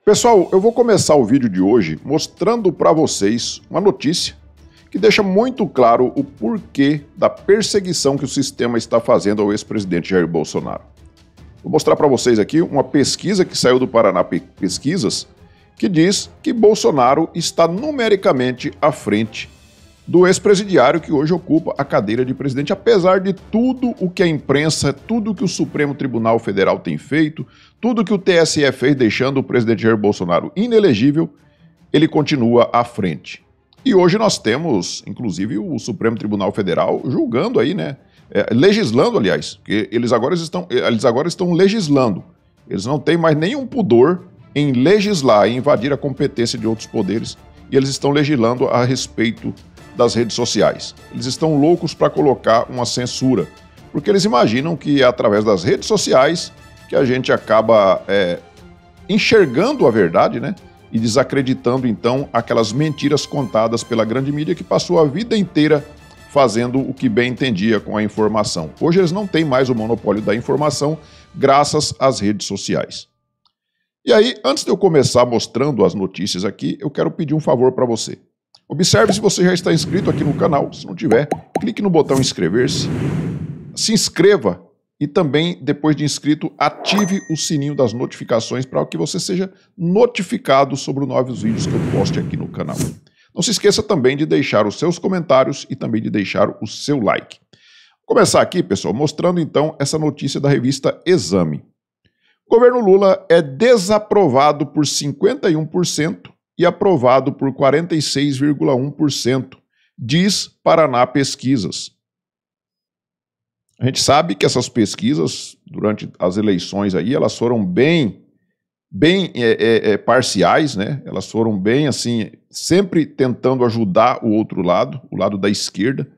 Pessoal, eu vou começar o vídeo de hoje mostrando para vocês uma notícia que deixa muito claro o porquê da perseguição que o sistema está fazendo ao ex-presidente Jair Bolsonaro. Vou mostrar para vocês aqui uma pesquisa que saiu do Paraná Pesquisas que diz que Bolsonaro está numericamente à frente do ex-presidiário que hoje ocupa a cadeira de presidente, apesar de tudo o que a imprensa, tudo o que o Supremo Tribunal Federal tem feito, tudo que o TSE fez deixando o presidente Jair Bolsonaro inelegível, ele continua à frente. E hoje nós temos, inclusive, o Supremo Tribunal Federal julgando aí, né? Legislando, aliás, porque eles agora estão legislando. Eles não têm mais nenhum pudor em legislar, em invadir a competência de outros poderes, e eles estão legislando a respeito das redes sociais. Eles estão loucos para colocar uma censura, porque eles imaginam que é através das redes sociais que a gente acaba enxergando a verdade, né? E desacreditando, então, aquelas mentiras contadas pela grande mídia que passou a vida inteira fazendo o que bem entendia com a informação. Hoje eles não têm mais o monopólio da informação graças às redes sociais. E aí, antes de eu começar mostrando as notícias aqui, eu quero pedir um favor para você. Observe se você já está inscrito aqui no canal. Se não tiver, clique no botão inscrever-se, se inscreva e também, depois de inscrito, ative o sininho das notificações para que você seja notificado sobre os novos vídeos que eu poste aqui no canal. Não se esqueça também de deixar os seus comentários e também de deixar o seu like. Vou começar aqui, pessoal, mostrando então essa notícia da revista Exame. O governo Lula é desaprovado por 51%. E aprovado por 46,1%, diz Paraná Pesquisas. A gente sabe que essas pesquisas, durante as eleições aí, elas foram bem parciais, né? Elas foram bem, assim, sempre tentando ajudar o outro lado, o lado da esquerda.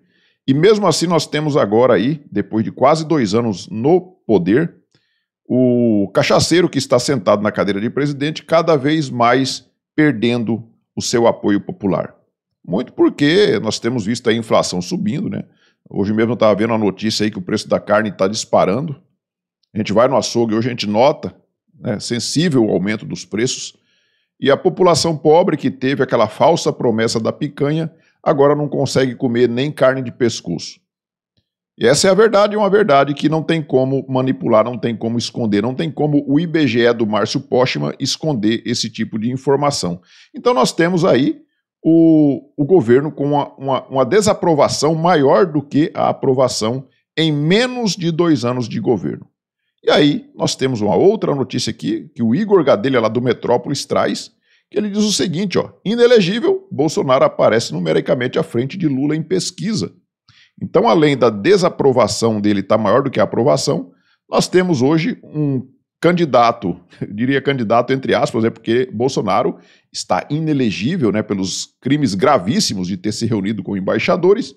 E mesmo assim nós temos agora aí, depois de quase 2 anos no poder, o cachaceiro que está sentado na cadeira de presidente cada vez mais perdendo o seu apoio popular. Muito porque nós temos visto a inflação subindo, né? Hoje mesmo eu estava vendo a notícia aí que o preço da carne está disparando. A gente vai no açougue, hoje a gente nota, né, sensível o aumento dos preços. E a população pobre que teve aquela falsa promessa da picanha, agora não consegue comer nem carne de pescoço. E essa é a verdade, uma verdade que não tem como manipular, não tem como esconder, não tem como o IBGE do Márcio Postman esconder esse tipo de informação. Então nós temos aí o governo com uma desaprovação maior do que a aprovação em menos de 2 anos de governo. E aí nós temos uma outra notícia aqui, que o Igor Gadelha lá do Metrópolis traz, que ele diz o seguinte, ó: inelegível, Bolsonaro aparece numericamente à frente de Lula em pesquisa. Então, além da desaprovação dele estar maior do que a aprovação, nós temos hoje um candidato, eu diria candidato entre aspas, porque Bolsonaro está inelegível, né, pelos crimes gravíssimos de ter se reunido com embaixadores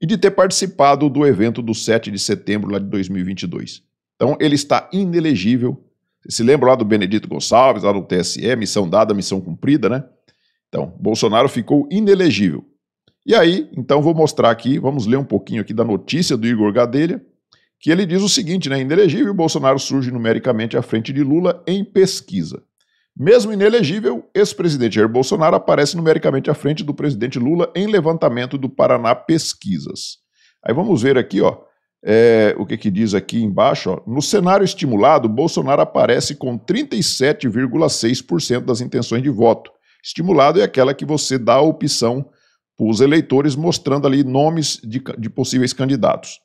e de ter participado do evento do 7 de setembro lá de 2022. Então, ele está inelegível. Você se lembra lá do Benedito Gonçalves, lá do TSE, missão dada, missão cumprida, né? Então, Bolsonaro ficou inelegível. E aí, então vou mostrar aqui, vamos ler um pouquinho aqui da notícia do Igor Gadelha, que ele diz o seguinte, né? Inelegível, Bolsonaro surge numericamente à frente de Lula em pesquisa. Mesmo inelegível, ex-presidente Jair Bolsonaro aparece numericamente à frente do presidente Lula em levantamento do Paraná Pesquisas. Aí vamos ver aqui, ó, o que diz aqui embaixo, ó. No cenário estimulado, Bolsonaro aparece com 37,6% das intenções de voto. Estimulado é aquela que você dá a opção os eleitores, mostrando ali nomes de possíveis candidatos.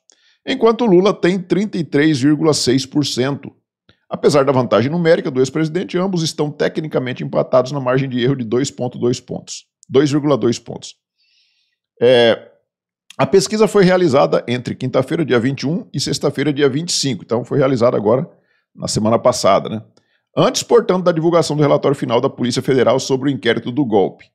Enquanto Lula tem 33,6%. Apesar da vantagem numérica do ex-presidente, ambos estão tecnicamente empatados na margem de erro de 2,2 pontos. A pesquisa foi realizada entre quinta-feira, dia 21, e sexta-feira, dia 25. Então foi realizada agora, na semana passada, né? Antes, portanto, da divulgação do relatório final da Polícia Federal sobre o inquérito do golpe.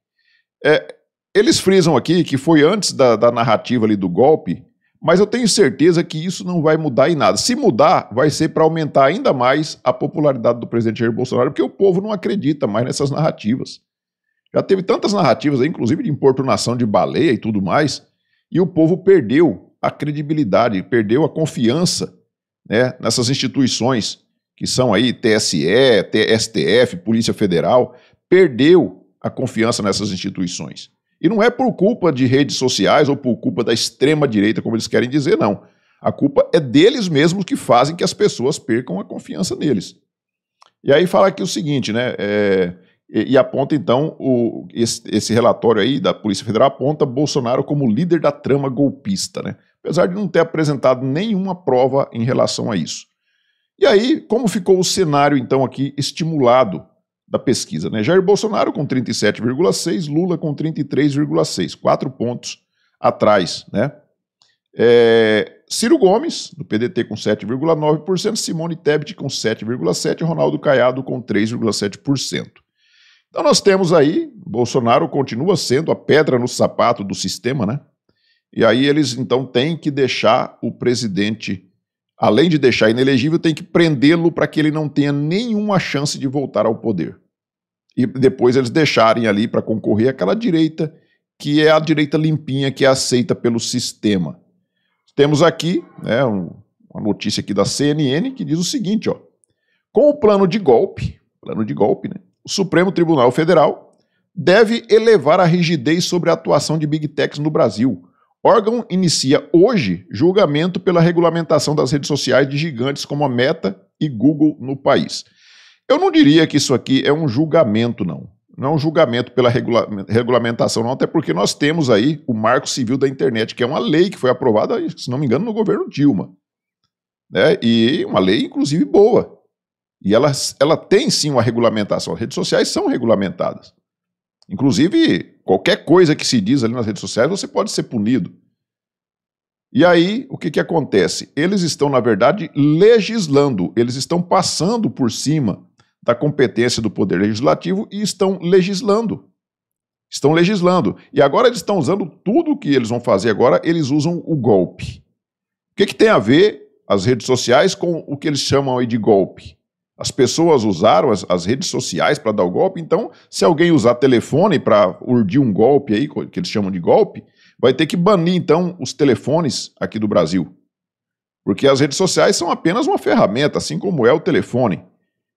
Eles frisam aqui que foi antes da narrativa ali do golpe, mas eu tenho certeza que isso não vai mudar em nada. Se mudar, vai ser para aumentar ainda mais a popularidade do presidente Jair Bolsonaro, porque o povo não acredita mais nessas narrativas. Já teve tantas narrativas aí, inclusive de importunação de baleia e tudo mais, e o povo perdeu a credibilidade, perdeu a confiança, né, nessas instituições que são aí TSE, STF, Polícia Federal, perdeu a confiança nessas instituições. E não é por culpa de redes sociais ou por culpa da extrema-direita, como eles querem dizer, não. A culpa é deles mesmos que fazem que as pessoas percam a confiança neles. E aí fala aqui o seguinte, né? E aponta, então, esse relatório aí da Polícia Federal aponta Bolsonaro como líder da trama golpista, né? Apesar de não ter apresentado nenhuma prova em relação a isso. E aí, como ficou o cenário, então, aqui estimulado da pesquisa, né? Jair Bolsonaro com 37,6%, Lula com 33,6%, 4 pontos atrás, né? Ciro Gomes, do PDT, com 7,9%, Simone Tebet com 7,7%, Ronaldo Caiado com 3,7%. Então nós temos aí, Bolsonaro continua sendo a pedra no sapato do sistema, né? E aí eles então têm que deixar o presidente, além de deixar inelegível, tem que prendê-lo para que ele não tenha nenhuma chance de voltar ao poder. E depois eles deixarem ali para concorrer aquela direita, que é a direita limpinha, que é aceita pelo sistema. Temos aqui, né, uma notícia aqui da CNN que diz o seguinte, ó: com o plano de golpe, né, o Supremo Tribunal Federal deve elevar a rigidez sobre a atuação de Big Techs no Brasil. O órgão inicia hoje julgamento pela regulamentação das redes sociais de gigantes como a Meta e Google no país. Eu não diria que isso aqui é um julgamento, não. Não é um julgamento pela regulamentação, não, até porque nós temos aí o Marco Civil da Internet, que é uma lei que foi aprovada, se não me engano, no governo Dilma. Né? E uma lei, inclusive, boa. E ela tem, sim, uma regulamentação. As redes sociais são regulamentadas. Inclusive, qualquer coisa que se diz ali nas redes sociais, você pode ser punido. E aí, o que acontece? Eles estão, na verdade, legislando. Eles estão passando por cima da competência do Poder Legislativo e estão legislando. Estão legislando. E agora eles estão usando tudo o que eles vão fazer agora, eles usam o golpe. O que tem a ver as redes sociais com o que eles chamam aí de golpe? As pessoas usaram as redes sociais para dar o golpe, então se alguém usar telefone para urdir um golpe aí, que eles chamam de golpe, vai ter que banir então os telefones aqui do Brasil. Porque as redes sociais são apenas uma ferramenta, assim como é o telefone.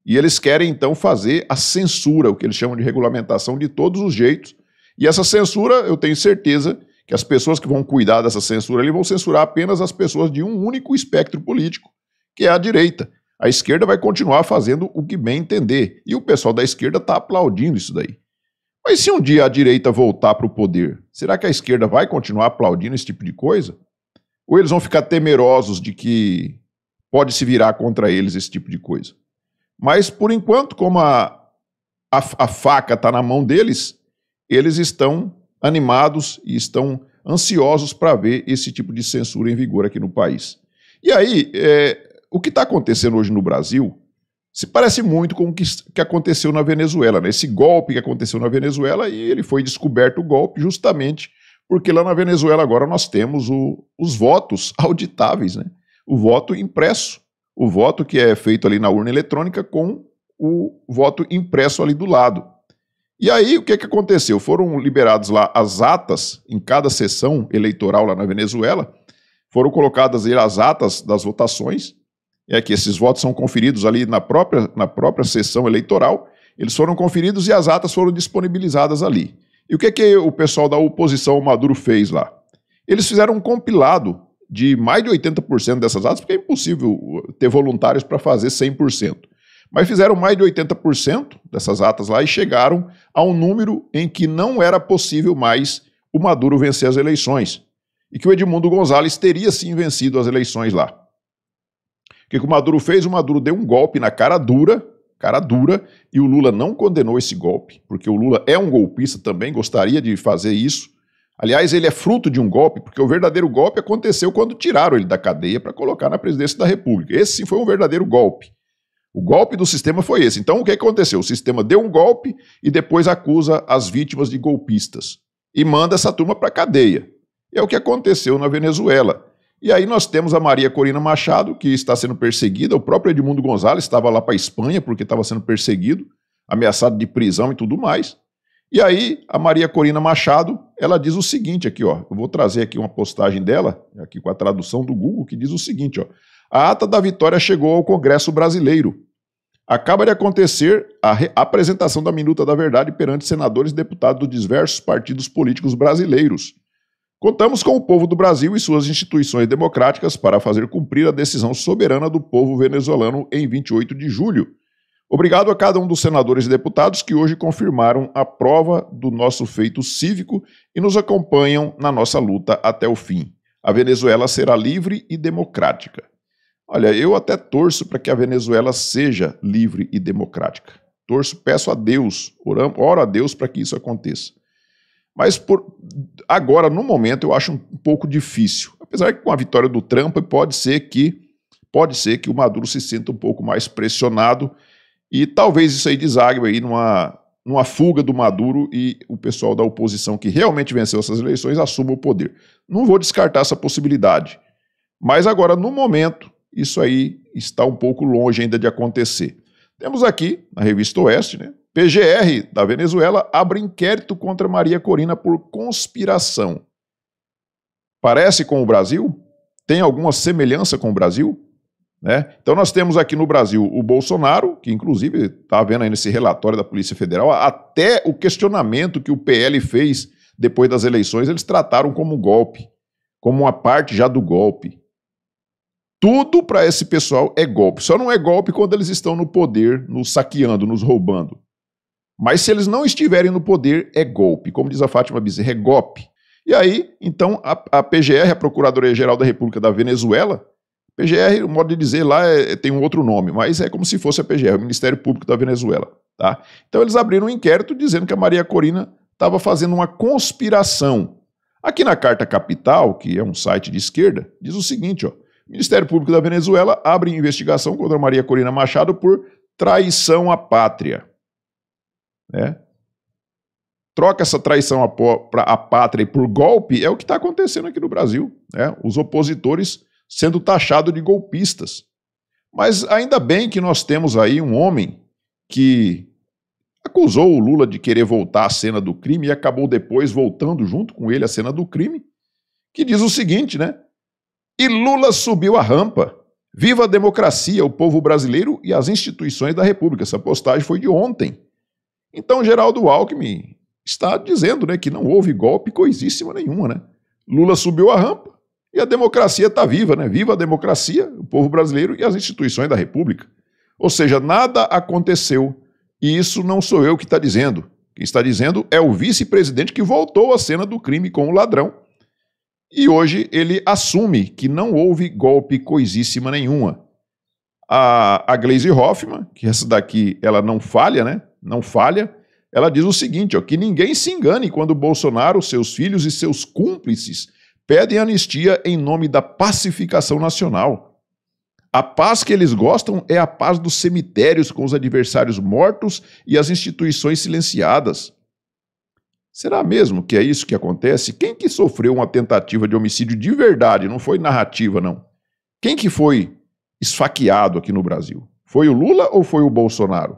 E eles querem, então, fazer a censura, o que eles chamam de regulamentação, de todos os jeitos. E essa censura, eu tenho certeza que as pessoas que vão cuidar dessa censura ali vão censurar apenas as pessoas de um único espectro político, que é a direita. A esquerda vai continuar fazendo o que bem entender. E o pessoal da esquerda está aplaudindo isso daí. Mas se um dia a direita voltar para o poder, será que a esquerda vai continuar aplaudindo esse tipo de coisa? Ou eles vão ficar temerosos de que pode se virar contra eles esse tipo de coisa? Mas, por enquanto, como a faca está na mão deles, eles estão animados e estão ansiosos para ver esse tipo de censura em vigor aqui no país. E aí, o que está acontecendo hoje no Brasil se parece muito com o que aconteceu na Venezuela, né? Esse golpe que aconteceu na Venezuela, e ele foi descoberto o golpe justamente porque lá na Venezuela agora nós temos os votos auditáveis, né? O voto impresso. O voto que é feito ali na urna eletrônica com o voto impresso ali do lado. E aí, o que aconteceu? Foram liberadas lá as atas em cada sessão eleitoral lá na Venezuela, foram colocadas aí as atas das votações, que esses votos são conferidos ali na própria sessão eleitoral, eles foram conferidos e as atas foram disponibilizadas ali. E o que o pessoal da oposição, o Maduro, fez lá? Eles fizeram um compilado de mais de 80% dessas atas, porque é impossível ter voluntários para fazer 100%. Mas fizeram mais de 80% dessas atas lá e chegaram a um número em que não era possível mais o Maduro vencer as eleições. E que o Edmundo Gonzalez teria sim vencido as eleições lá. O que o Maduro fez? O Maduro deu um golpe na cara dura, e o Lula não condenou esse golpe, porque o Lula é um golpista também, gostaria de fazer isso. Aliás, ele é fruto de um golpe, porque o verdadeiro golpe aconteceu quando tiraram ele da cadeia para colocar na presidência da República. Esse sim foi um verdadeiro golpe. O golpe do sistema foi esse. Então, o que aconteceu? O sistema deu um golpe e depois acusa as vítimas de golpistas e manda essa turma para a cadeia. É o que aconteceu na Venezuela. E aí nós temos a Maria Corina Machado, que está sendo perseguida. O próprio Edmundo Gonzalez estava lá para a Espanha porque estava sendo perseguido, ameaçado de prisão e tudo mais. E aí, a Maria Corina Machado, ela diz o seguinte aqui, ó, eu vou trazer aqui uma postagem dela, aqui com a tradução do Google, que diz o seguinte, ó, A ata da vitória chegou ao Congresso brasileiro. Acaba de acontecer a apresentação da minuta da verdade perante senadores e deputados dos diversos partidos políticos brasileiros. Contamos com o povo do Brasil e suas instituições democráticas para fazer cumprir a decisão soberana do povo venezuelano em 28 de julho. Obrigado a cada um dos senadores e deputados que hoje confirmaram a prova do nosso feito cívico e nos acompanham na nossa luta até o fim. A Venezuela será livre e democrática. Olha, eu até torço para que a Venezuela seja livre e democrática. Torço, peço a Deus, oro a Deus para que isso aconteça. Mas agora, no momento, eu acho um pouco difícil. Apesar que com a vitória do Trump, pode ser que o Maduro se sinta um pouco mais pressionado e talvez isso aí desague aí numa fuga do Maduro e o pessoal da oposição que realmente venceu essas eleições assuma o poder. Não vou descartar essa possibilidade. Mas agora, no momento, isso aí está um pouco longe ainda de acontecer. Temos aqui, na Revista Oeste, né? PGR da Venezuela abre inquérito contra Maria Corina por conspiração. Parece com o Brasil? Tem alguma semelhança com o Brasil? Né? Então nós temos aqui no Brasil o Bolsonaro, que inclusive está vendo aí nesse relatório da Polícia Federal, até o questionamento que o PL fez depois das eleições, eles trataram como golpe, como uma parte já do golpe. Tudo para esse pessoal é golpe. Só não é golpe quando eles estão no poder, nos saqueando, nos roubando. Mas se eles não estiverem no poder, é golpe. Como diz a Fátima Bezerra, é golpe. E aí, então, a PGR, a Procuradoria-Geral da República da Venezuela, PGR, o modo de dizer lá tem um outro nome, mas é como se fosse a PGR, o Ministério Público da Venezuela. Tá? Então eles abriram um inquérito dizendo que a Maria Corina estava fazendo uma conspiração. Aqui na Carta Capital, que é um site de esquerda, diz o seguinte, ó. O Ministério Público da Venezuela abre investigação contra Maria Corina Machado por traição à pátria. Né? Troca essa traição à pátria por golpe é o que está acontecendo aqui no Brasil. Né? Os opositores sendo taxados de golpistas. Mas ainda bem que nós temos aí um homem que acusou o Lula de querer voltar à cena do crime e acabou depois voltando junto com ele à cena do crime, que diz o seguinte, né? E Lula subiu a rampa. Viva a democracia, o povo brasileiro e as instituições da República. Essa postagem foi de ontem. Então, Geraldo Alckmin está dizendo, né, que não houve golpe coisíssima nenhuma, né? Lula subiu a rampa e a democracia está viva, né? Viva a democracia, o povo brasileiro e as instituições da República. Ou seja, nada aconteceu e isso não sou eu que está dizendo. Quem está dizendo é o vice-presidente que voltou à cena do crime com o ladrão. E hoje ele assume que não houve golpe coisíssima nenhuma. A Gleisi Hoffmann, que essa daqui ela não falha, né? Não falha. Ela diz o seguinte, ó, que ninguém se engane quando Bolsonaro, seus filhos e seus cúmplices pedem anistia em nome da pacificação nacional. A paz que eles gostam é a paz dos cemitérios com os adversários mortos e as instituições silenciadas. Será mesmo que é isso que acontece? Quem que sofreu uma tentativa de homicídio de verdade? Não foi narrativa, não. Quem que foi esfaqueado aqui no Brasil? Foi o Lula ou foi o Bolsonaro?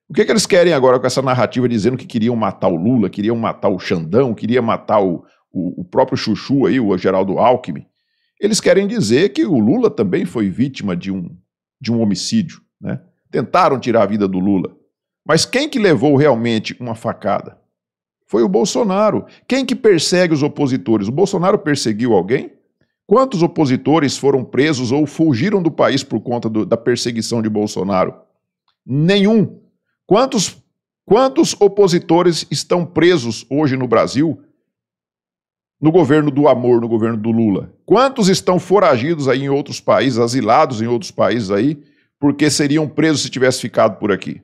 O que eles querem agora com essa narrativa dizendo que queriam matar o Lula, queriam matar o Xandão, queriam matar o próprio Chuchu aí, o Geraldo Alckmin? Eles querem dizer que o Lula também foi vítima de um homicídio, né? Tentaram tirar a vida do Lula. Mas quem que levou realmente uma facada? Foi o Bolsonaro. Quem que persegue os opositores? O Bolsonaro perseguiu alguém? Quantos opositores foram presos ou fugiram do país por conta da perseguição de Bolsonaro? Nenhum. Quantos opositores estão presos hoje no Brasil, no governo do amor, no governo do Lula? Quantos estão foragidos aí em outros países, asilados em outros países aí, porque seriam presos se tivesse ficado por aqui?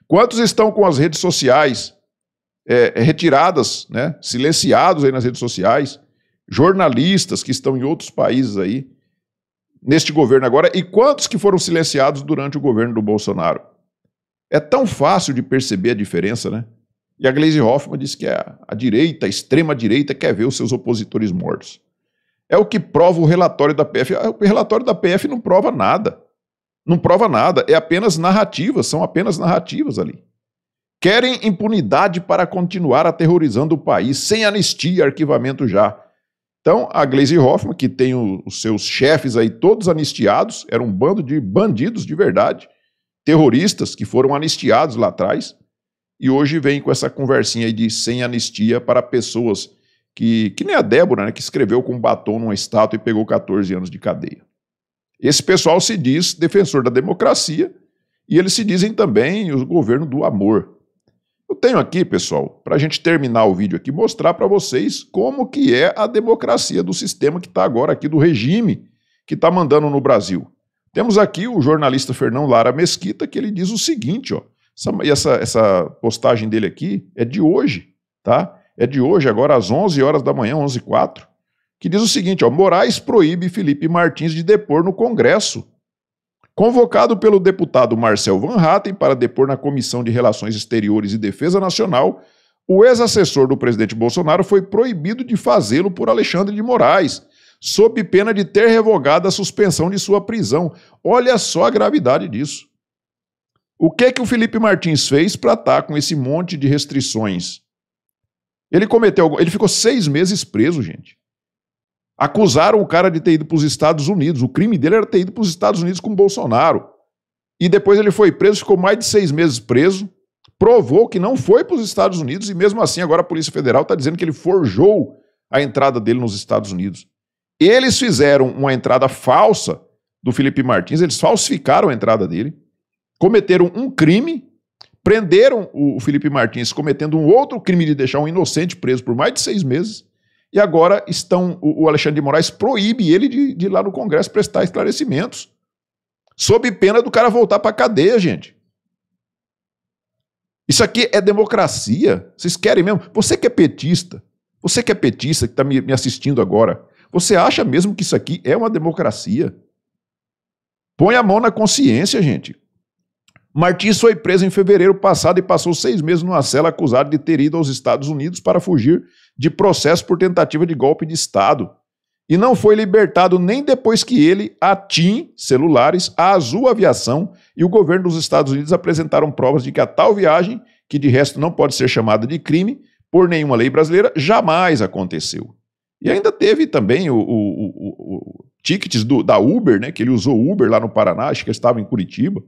Quantos estão com as redes sociais retiradas, né, silenciados aí nas redes sociais, jornalistas que estão em outros países aí, neste governo agora, e quantos que foram silenciados durante o governo do Bolsonaro? É tão fácil de perceber a diferença, né? E a Gleisi Hoffmann diz que a direita, a extrema-direita, quer ver os seus opositores mortos. É o que prova o relatório da PF. O relatório da PF não prova nada. Não prova nada, é apenas narrativas, são apenas narrativas ali. Querem impunidade para continuar aterrorizando o país, sem anistia e arquivamento já. Então, a Gleisi Hoffmann, que tem os seus chefes aí todos anistiados, era um bando de bandidos de verdade, terroristas que foram anistiados lá atrás, e hoje vem com essa conversinha aí de sem anistia para pessoas que nem a Débora, né, que escreveu com um batom numa estátua e pegou 14 anos de cadeia. Esse pessoal se diz defensor da democracia e eles se dizem também o governo do amor. Eu tenho aqui, pessoal, para a gente terminar o vídeo aqui, mostrar para vocês como que é a democracia do sistema que está agora aqui, do regime que está mandando no Brasil. Temos aqui o jornalista Fernão Lara Mesquita, que ele diz o seguinte, ó, essa postagem dele aqui é de hoje, tá? É de hoje, agora às 11 horas da manhã, 11h04, que diz o seguinte, ó, Moraes proíbe Felipe Martins de depor no Congresso. Convocado pelo deputado Marcel Van Hatten para depor na Comissão de Relações Exteriores e Defesa Nacional, o ex-assessor do presidente Bolsonaro foi proibido de fazê-lo por Alexandre de Moraes, sob pena de ter revogado a suspensão de sua prisão. Olha só a gravidade disso. O que o Felipe Martins fez para estar com esse monte de restrições? Ele ficou 6 meses preso, gente. Acusaram o cara de ter ido para os Estados Unidos. O crime dele era ter ido para os Estados Unidos com o Bolsonaro. E depois ele foi preso, ficou mais de 6 meses preso, provou que não foi para os Estados Unidos e mesmo assim agora a Polícia Federal está dizendo que ele forjou a entrada dele nos Estados Unidos. Eles fizeram uma entrada falsa do Felipe Martins, eles falsificaram a entrada dele, cometeram um crime, prenderam o Felipe Martins cometendo um outro crime de deixar um inocente preso por mais de 6 meses. E agora o Alexandre de Moraes proíbe ele de ir lá no Congresso prestar esclarecimentos, sob pena do cara voltar para a cadeia, gente. Isso aqui é democracia? Vocês querem mesmo? Você que é petista que está me assistindo agora, você acha mesmo que isso aqui é uma democracia? Põe a mão na consciência, gente. Martins foi preso em fevereiro passado e passou 6 meses numa cela acusado de ter ido aos Estados Unidos para fugir de processo por tentativa de golpe de Estado. E não foi libertado nem depois que ele, a TIM Celulares, a Azul Aviação e o governo dos Estados Unidos apresentaram provas de que a tal viagem, que de resto não pode ser chamada de crime por nenhuma lei brasileira, jamais aconteceu. E ainda teve também tickets da Uber, né, que ele usou Uber lá no Paraná, acho que ele estava em Curitiba.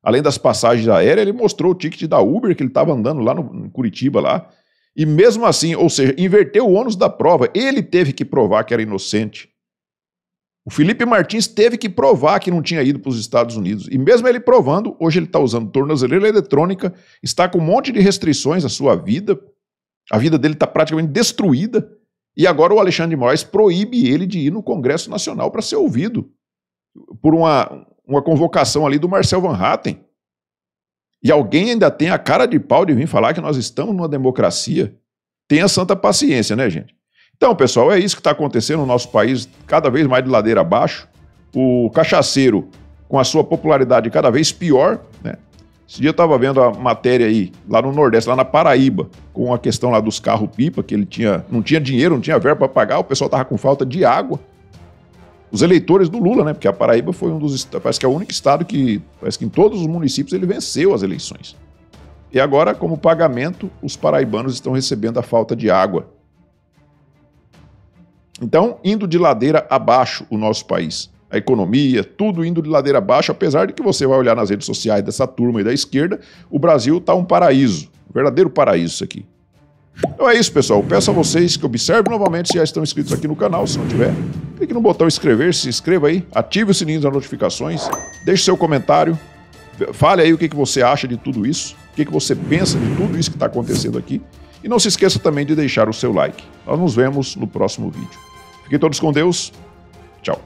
Além das passagens aéreas, ele mostrou o ticket da Uber, que ele estava andando lá em Curitiba, lá. E mesmo assim, ou seja, inverteu o ônus da prova. Ele teve que provar que era inocente. O Felipe Martins teve que provar que não tinha ido para os Estados Unidos. E mesmo ele provando, hoje ele está usando tornozeleira eletrônica, está com um monte de restrições à sua vida. A vida dele está praticamente destruída. E agora o Alexandre de Moraes proíbe ele de ir no Congresso Nacional para ser ouvido por uma convocação ali do Marcel Van Hatten. E alguém ainda tem a cara de pau de vir falar que nós estamos numa democracia. Tenha santa paciência, né, gente? Então, pessoal, é isso que está acontecendo no nosso país, cada vez mais de ladeira abaixo. O cachaceiro, com a sua popularidade cada vez pior, né? Esse dia eu estava vendo a matéria aí, lá no Nordeste, lá na Paraíba, com a questão lá dos carros-pipa, que ele não tinha dinheiro, não tinha verba para pagar, o pessoal estava com falta de água. Os eleitores do Lula, né? Porque a Paraíba foi parece que é o único estado que, parece que em todos os municípios ele venceu as eleições. E agora, como pagamento, os paraibanos estão recebendo a falta de água. Então, indo de ladeira abaixo o nosso país. A economia, tudo indo de ladeira abaixo, apesar de que você vai olhar nas redes sociais dessa turma aí da esquerda, o Brasil está um paraíso, um verdadeiro paraíso isso aqui. Então é isso, pessoal. Peço a vocês que observem novamente se já estão inscritos aqui no canal. Se não tiver, clique no botão inscrever, se inscreva aí, ative o sininho das notificações, deixe seu comentário, fale aí o que você acha de tudo isso, o que você pensa de tudo isso que está acontecendo aqui. E não se esqueça também de deixar o seu like. Nós nos vemos no próximo vídeo. Fiquem todos com Deus. Tchau.